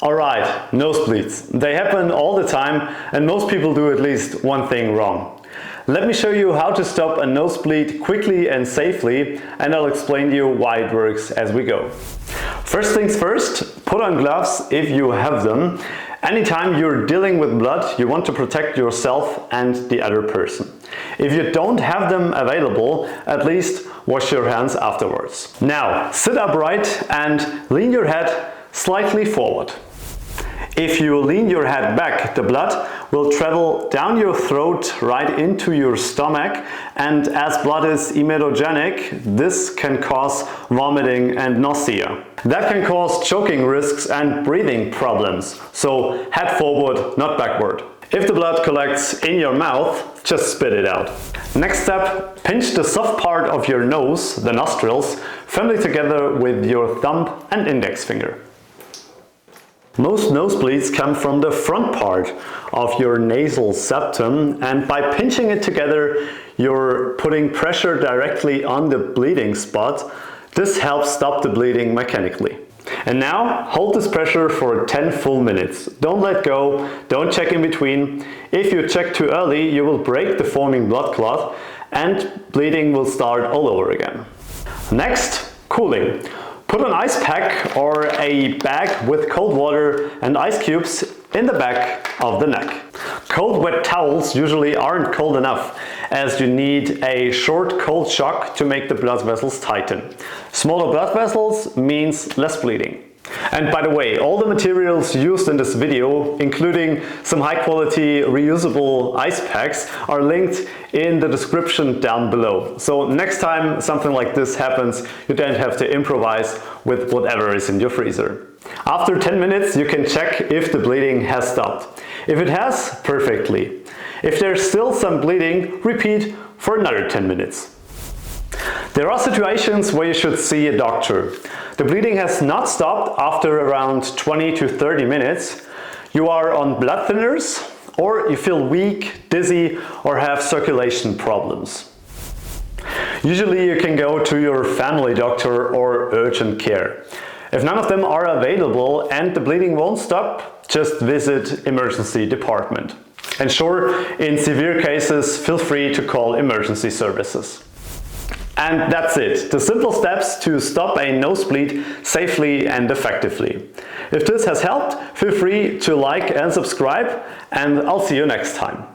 Alright, nosebleeds. They happen all the time and most people do at least one thing wrong. Let me show you how to stop a nosebleed quickly and safely, and I'll explain to you why it works as we go. First things first, put on gloves if you have them. Anytime you're dealing with blood, you want to protect yourself and the other person. If you don't have them available, at least wash your hands afterwards. Now, sit upright and lean your head slightly forward. If you lean your head back, the blood will travel down your throat right into your stomach, and as blood is emetogenic, this can cause vomiting and nausea. That can cause choking risks and breathing problems, so head forward, not backward. If the blood collects in your mouth, just spit it out. Next step, pinch the soft part of your nose, the nostrils, firmly together with your thumb and index finger. Most nosebleeds come from the front part of your nasal septum, and by pinching it together, you're putting pressure directly on the bleeding spot. This helps stop the bleeding mechanically. And now, hold this pressure for 10 full minutes. Don't let go, don't check in between. If you check too early, you will break the forming blood clot and bleeding will start all over again. Next, cooling. Put an ice pack or a bag with cold water and ice cubes in the back of the neck. Cold wet towels usually aren't cold enough, as you need a short cold shock to make the blood vessels tighten. Smaller blood vessels means less bleeding. And by the way, all the materials used in this video, including some high quality reusable ice packs, are linked in the description down below. So next time something like this happens, you don't have to improvise with whatever is in your freezer. After 10 minutes, you can check if the bleeding has stopped. If it has, perfectly. If there's still some bleeding, repeat for another 10 minutes. There are situations where you should see a doctor. The bleeding has not stopped after around 20 to 30 minutes. You are on blood thinners, or you feel weak, dizzy, or have circulation problems. Usually you can go to your family doctor or urgent care. If none of them are available and the bleeding won't stop, just visit emergency department. And sure, in severe cases, feel free to call emergency services. And that's it, the simple steps to stop a nosebleed safely and effectively. If this has helped, feel free to like and subscribe, and I'll see you next time.